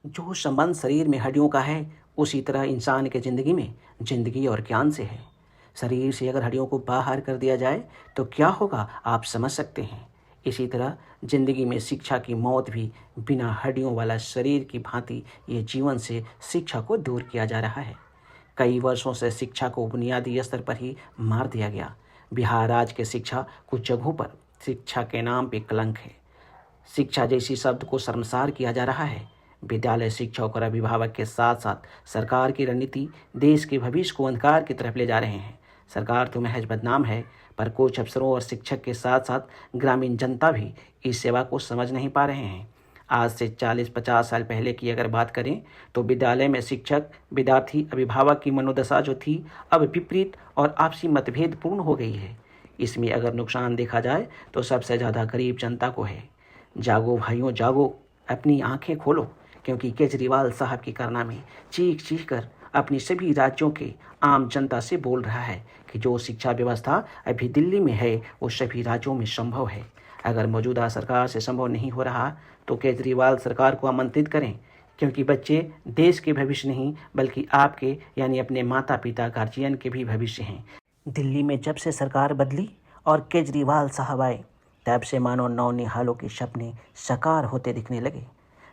जो संबंध शरीर में हड्डियों का है, उसी तरह इंसान के ज़िंदगी में ज़िंदगी और ज्ञान से है। शरीर से अगर हड्डियों को बाहर कर दिया जाए तो क्या होगा, आप समझ सकते हैं। इसी तरह ज़िंदगी में शिक्षा की मौत भी बिना हड्डियों वाला शरीर की भांति ये जीवन से शिक्षा को दूर किया जा रहा है। कई वर्षों से शिक्षा को बुनियादी स्तर पर ही मार दिया गया। बिहार राज्य के शिक्षा कुछ जगहों पर शिक्षा के नाम पे कलंक है। शिक्षा जैसी शब्द को शर्मसार किया जा रहा है। विद्यालय शिक्षक और अभिभावक के साथ साथ सरकार की रणनीति देश के भविष्य को अंधकार की तरफ ले जा रहे हैं। सरकार तो महज बदनाम है, पर कुछ अफसरों और शिक्षक के साथ साथ ग्रामीण जनता भी इस सेवा को समझ नहीं पा रहे हैं। आज से 40-50 साल पहले की अगर बात करें तो विद्यालय में शिक्षक, विद्यार्थी, अभिभावक की मनोदशा जो थी, अब विपरीत और आपसी मतभेद पूर्ण हो गई है। इसमें अगर नुकसान देखा जाए तो सबसे ज़्यादा गरीब जनता को है। जागो भाइयों जागो, अपनी आंखें खोलो, क्योंकि केजरीवाल साहब की कारनामे चीख चीख कर अपनी सभी राज्यों के आम जनता से बोल रहा है कि जो शिक्षा व्यवस्था अभी दिल्ली में है वो सभी राज्यों में संभव है। अगर मौजूदा सरकार से संभव नहीं हो रहा तो केजरीवाल सरकार को आमंत्रित करें, क्योंकि बच्चे देश के भविष्य नहीं बल्कि आपके यानी अपने माता पिता गार्जियन के भी भविष्य हैं। दिल्ली में जब से सरकार बदली और केजरीवाल साहब आए, तब से मानो नौनिहालों के सपने साकार होते दिखने लगे।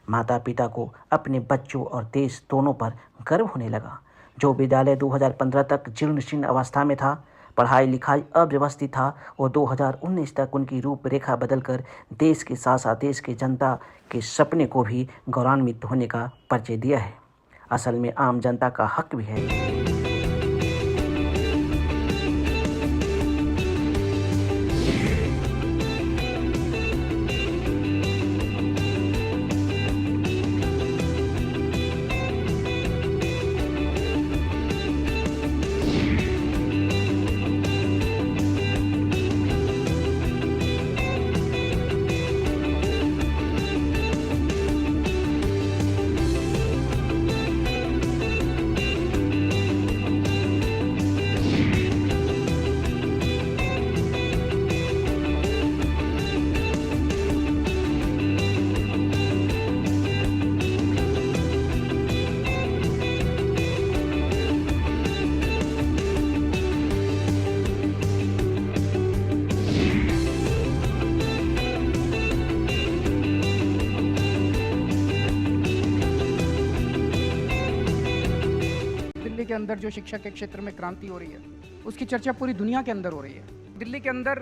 माता पिता को अपने बच्चों और देश दोनों पर गर्व होने लगा। जो विद्यालय 2015 तक जीर्ण शीर्ण अवस्था में था, पढ़ाई लिखाई अव्यवस्थित था, वो 2019 तक उनकी रूपरेखा बदलकर देश के साथ साथ देश की जनता के सपने को भी गौरवान्वित होने का परिचय दिया है। असल में आम जनता का हक भी है। दिल्ली के अंदर जो शिक्षा के क्षेत्र में क्रांति हो रही है, उसकी चर्चा पूरी दुनिया के अंदर हो रही है। दिल्ली के अंदर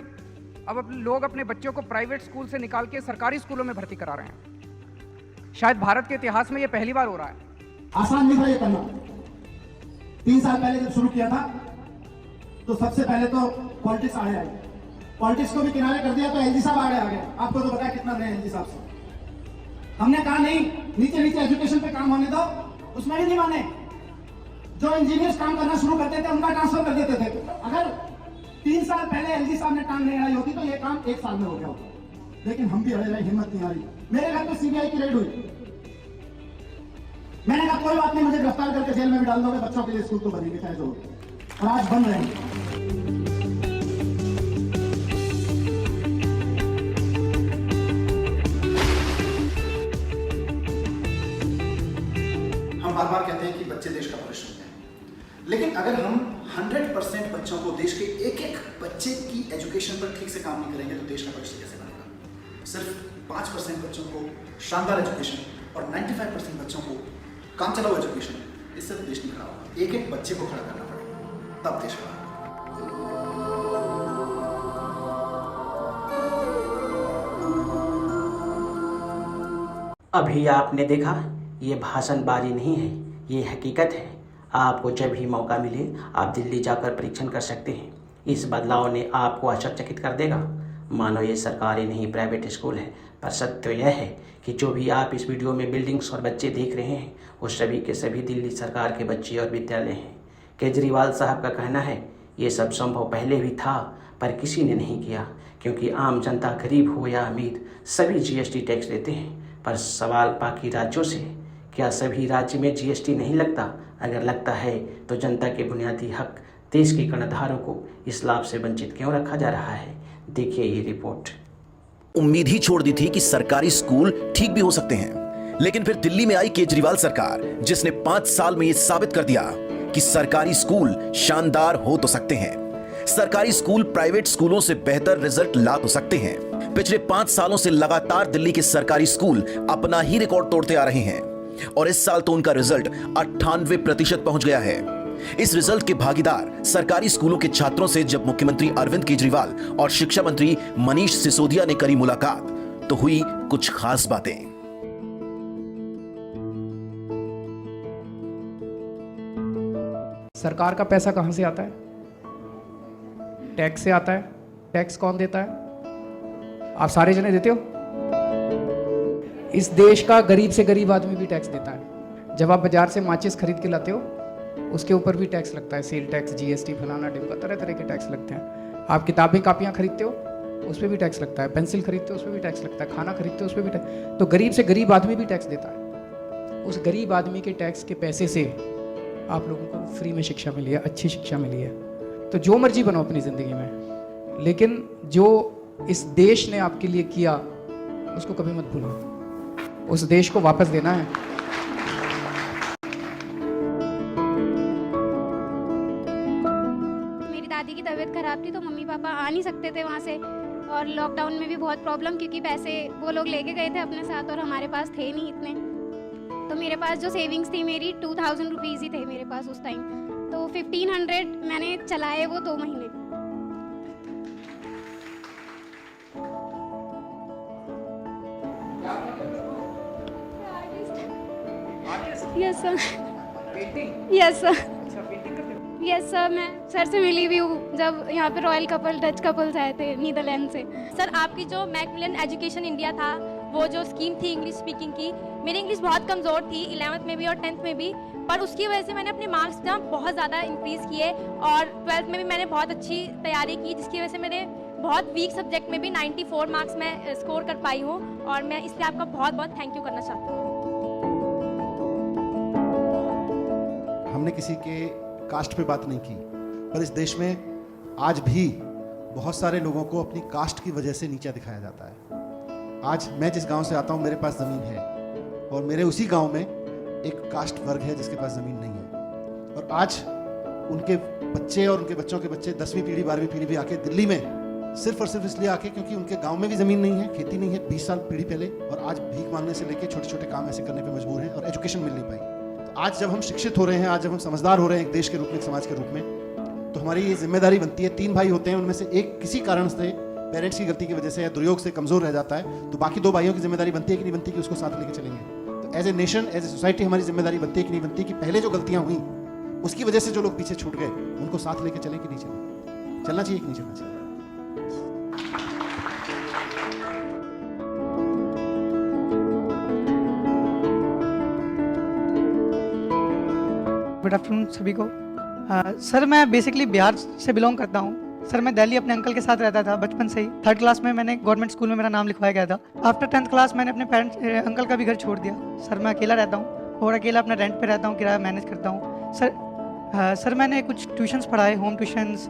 अब लोग अपने बच्चों को प्राइवेट स्कूल से निकाल के सरकारी स्कूलों में भर्ती करा रहे हैं। शायद भारत के इतिहास में यह पहली बार हो रहा है। आसान नहीं था ये करना। 3 साल पहले जब शुरू किया था तो सबसे पहले तो पॉलिटिक्स आगे आई। पॉलिटिक्स को भी किनारे कर दिया तो एलजी साहब आगे आ गए। आपको तो बताया कितना नए एलजी साहब से। हमने कहा नहीं, नीचे नीचे एजुकेशन पे काम होने दो, उसमें भी नहीं माने। जो इंजीनियर्स काम करना शुरू करते थे उनका ट्रांसफर कर देते थे। अगर 3 साल पहले एलजी साहब ने टांग नहीं अड़ाई होती तो ये काम 1 साल में हो गया होता। लेकिन हम भी अड़े रहे, हिम्मत नहीं आ रही। मेरे घर पे सीबीआई की रेड हुई। मैंने कहा कोई बात नहीं, मुझे गिरफ्तार करके जेल में भी डाल दोगे, बच्चों के लिए स्कूल तो बनेंगे चाहे जो। और आज बन रहे हैं। हम बार बार कहते हैं कि बच्चे देश का भविष्य होते हैं, लेकिन अगर हम 100% बच्चों को, देश के एक एक बच्चे की एजुकेशन पर ठीक से काम नहीं करेंगे तो देश का भविष्य कैसे बनेगा। सिर्फ 5% बच्चों को शानदार एजुकेशन और 95% बच्चों को काम चलाओ एजुकेशन, इससे तो देश नहीं खड़ा होगा। एक एक बच्चे को खड़ा करना पड़ेगा, तब देश खड़ा होगा। अभी आपने देखा, ये भाषणबाजी नहीं है, ये हकीकत है। आपको जब भी मौका मिले आप दिल्ली जाकर परीक्षण कर सकते हैं। इस बदलाव ने आपको आश्चर्यचकित कर देगा। मानो ये सरकारी नहीं प्राइवेट स्कूल है, पर सत्य यह है कि जो भी आप इस वीडियो में बिल्डिंग्स और बच्चे देख रहे हैं वो सभी के सभी दिल्ली सरकार के बच्चे और विद्यालय हैं। केजरीवाल साहब का कहना है ये सब संभव पहले भी था, पर किसी ने नहीं किया, क्योंकि आम जनता गरीब हो या अमीर सभी जीएसटी टैक्स देते हैं। पर सवाल बाकी राज्यों से, क्या सभी राज्य में जीएसटी नहीं लगता? अगर लगता है तो जनता के बुनियादी हक, देश के कर्णधारों को इस लाभ से वंचित क्यों रखा जा रहा है? देखिए ये रिपोर्ट। उम्मीद ही छोड़ दी थी कि सरकारी स्कूल ठीक भी हो सकते हैं, लेकिन फिर दिल्ली में आई केजरीवाल सरकार, जिसने 5 साल में यह साबित कर दिया कि सरकारी स्कूल शानदार हो तो सकते हैं। सरकारी स्कूल प्राइवेट स्कूलों से बेहतर रिजल्ट ला तो सकते हैं। पिछले 5 सालों से लगातार दिल्ली के सरकारी स्कूल अपना ही रिकॉर्ड तोड़ते आ रहे हैं और इस साल तो उनका रिजल्ट 98% पहुंच गया है। इस रिजल्ट के भागीदार सरकारी स्कूलों के छात्रों से जब मुख्यमंत्री अरविंद केजरीवाल और शिक्षा मंत्री मनीष सिसोदिया ने करी मुलाकात तो हुई कुछ खास बातें। सरकार का पैसा कहाँ से आता है? टैक्स से आता है। टैक्स कौन देता है? आप सारे जने देते हो। इस देश का गरीब से गरीब आदमी भी टैक्स देता है। जब आप बाजार से माचिस खरीद के लाते हो उसके ऊपर भी टैक्स लगता है, सेल टैक्स, जीएसटी, फलाना ढिमका, तरह तरह के टैक्स लगते हैं। आप किताबें कापियाँ खरीदते हो उस पर भी टैक्स लगता है, पेंसिल खरीदते हो उस पर भी टैक्स लगता है, खाना खरीदते हो उस पर भी टैक्स। तो गरीब से गरीब आदमी भी टैक्स देता है। उस गरीब आदमी के टैक्स के पैसे से आप लोगों को फ्री में शिक्षा मिली है, अच्छी शिक्षा मिली है। तो जो मर्जी बनो अपनी ज़िंदगी में, लेकिन जो इस देश ने आपके लिए किया उसको कभी मत भूलो। उस देश को वापस देना है। मेरी दादी की तबीयत खराब थी तो मम्मी पापा आ नहीं सकते थे वहाँ से, और लॉकडाउन में भी बहुत प्रॉब्लम, क्योंकि पैसे वो लोग लेके गए थे अपने साथ और हमारे पास थे नहीं इतने। तो मेरे पास जो सेविंग्स थी मेरी 2000 रुपीज़ ही थे मेरे पास उस टाइम। तो 1500 मैंने चलाए वो 2 महीने। Yes sir, yes sir, yes sir. मैं सर से मिली भी हूँ जब यहाँ पे रॉयल कपल, डच कपल्स आए थे नीदरलैंड से। सर आपकी जो मैकमिलन एजुकेशन इंडिया था, वो जो स्कीम थी इंग्लिश स्पीकिंग की, मेरी इंग्लिश बहुत कमज़ोर थी 11th में भी और 10th में भी, पर उसकी वजह से मैंने अपने मार्क्स ना बहुत ज़्यादा इंक्रीज़ किए और 12th में भी मैंने बहुत अच्छी तैयारी की, जिसकी वजह से मैंने बहुत वीक सब्जेक्ट में भी 94 मार्क्स मैं स्कोर कर पाई हूँ और मैं इसलिए आपका बहुत बहुत थैंक यू करना चाहती हूँ। हमने किसी के कास्ट पे बात नहीं की, पर इस देश में आज भी बहुत सारे लोगों को अपनी कास्ट की वजह से नीचा दिखाया जाता है। आज मैं जिस गांव से आता हूं मेरे पास ज़मीन है और मेरे उसी गांव में एक कास्ट वर्ग है जिसके पास ज़मीन नहीं है, और आज उनके बच्चे और उनके बच्चों के बच्चे 10वीं पीढ़ी 12वीं पीढ़ी भी आके दिल्ली में सिर्फ और सिर्फ इसलिए आके क्योंकि उनके गांव में भी ज़मीन नहीं है, खेती नहीं है 20 साल पीढ़ी पहले, और आज भीख मांगने से लेके छोटे छोटे काम ऐसे करने पर मजबूर हैं और एजुकेशन मिल नहीं पाई। तो आज जब हम शिक्षित हो रहे हैं, आज जब हम समझदार हो रहे हैं एक देश के रूप में, एक समाज के रूप में, तो हमारी ये जिम्मेदारी बनती है। 3 भाई होते हैं, उनमें से एक किसी कारण से, पेरेंट्स की गलती की वजह से या दुर्योग से कमजोर रह जाता है, तो बाकी 2 भाइयों की जिम्मेदारी बनती है कि नहीं बनती कि उसको साथ लेके चलेंगे। तो as a nation, as a society हमारी जिम्मेदारी बनती है कि नहीं बनती कि पहले जो गलतियां हुई उसकी वजह से जो लोग पीछे छूट गए उनको साथ लेके चलें कि नहीं चलें, चलना चाहिए कि नहीं चलना चाहिए। गुड आफ्टरनून सभी को। सर मैं बेसिकली बिहार से बिलोंग करता हूँ। सर मैं दिल्ली अपने अंकल के साथ रहता था बचपन से ही। 3rd क्लास में मैंने गवर्नमेंट स्कूल में मेरा नाम लिखवाया गया था। आफ्टर 10th क्लास मैंने अपने पेरेंट्स अंकल का भी घर छोड़ दिया। सर मैं अकेला रहता हूँ और अकेला अपना रेंट पे रहता हूँ, किराया मैनेज करता हूँ। सर मैंने कुछ ट्यूशन्स पढ़ाए, होम ट्यूशन्स,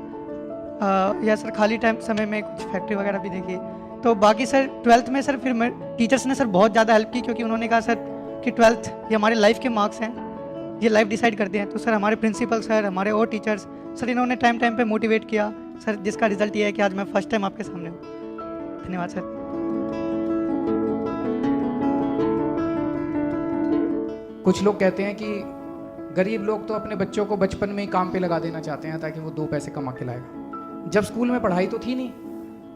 या सर खाली टाइम समय में कुछ फैक्ट्री वगैरह भी देखी। तो बाकी सर 12th में सर फिर टीचर्स ने सर बहुत ज़्यादा हेल्प की, क्योंकि उन्होंने कहा सर कि 12th ये हमारे लाइफ के मार्क्स हैं, ये लाइफ डिसाइड करते हैं। तो सर हमारे प्रिंसिपल सर, हमारे और टीचर्स सर, इन्होंने टाइम टाइम पे मोटिवेट किया सर, जिसका रिजल्ट ये है कि आज मैं फर्स्ट टाइम आपके सामने हूँ। धन्यवाद सर। कुछ लोग कहते हैं कि गरीब लोग तो अपने बच्चों को बचपन में ही काम पे लगा देना चाहते हैं ताकि वो 2 पैसे कमा के लाएगा। जब स्कूल में पढ़ाई तो थी नहीं,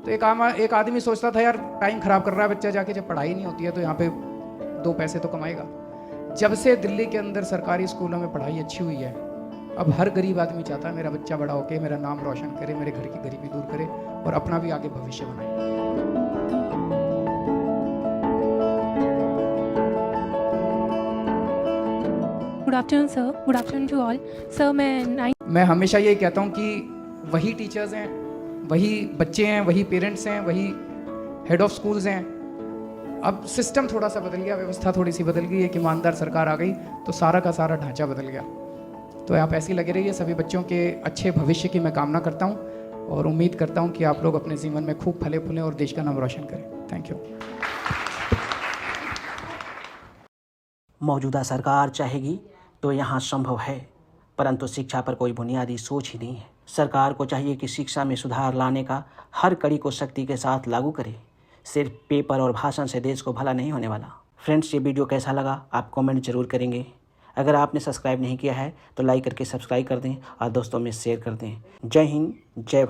तो एक आदमी सोचता था यार टाइम खराब कर रहा है बच्चा जाके, जब पढ़ाई नहीं होती है तो यहाँ पे 2 पैसे तो कमाएगा। जब से दिल्ली के अंदर सरकारी स्कूलों में पढ़ाई अच्छी हुई है, अब हर गरीब आदमी चाहता है मेरा बच्चा बड़ा होकर मेरा नाम रोशन करे, मेरे घर की गरीबी दूर करे और अपना भी आगे भविष्य बनाए। Good afternoon sir, good afternoon to all. Sir मैं हमेशा यही कहता हूँ कि वही टीचर्स हैं, वही बच्चे हैं, वही पेरेंट्स हैं, वही हेड ऑफ स्कूल्स हैं। अब सिस्टम थोड़ा सा बदल गया, व्यवस्था थोड़ी सी बदल गई, एक ईमानदार सरकार आ गई तो सारा का सारा ढांचा बदल गया। तो आप ऐसे ही लगे रहिए। सभी बच्चों के अच्छे भविष्य की मैं कामना करता हूँ और उम्मीद करता हूँ कि आप लोग अपने जीवन में खूब फले फूलें और देश का नाम रोशन करें। Thank you. मौजूदा सरकार चाहेगी तो यहाँ संभव है, परंतु शिक्षा पर कोई बुनियादी सोच ही नहीं है। सरकार को चाहिए कि शिक्षा में सुधार लाने का हर कड़ी को सख्ती के साथ लागू करे। सिर्फ पेपर और भाषण से देश को भला नहीं होने वाला। फ्रेंड्स, ये वीडियो कैसा लगा आप कमेंट जरूर करेंगे। अगर आपने सब्सक्राइब नहीं किया है तो लाइक करके सब्सक्राइब कर दें और दोस्तों में शेयर कर दें। जय हिंद, जय भारत।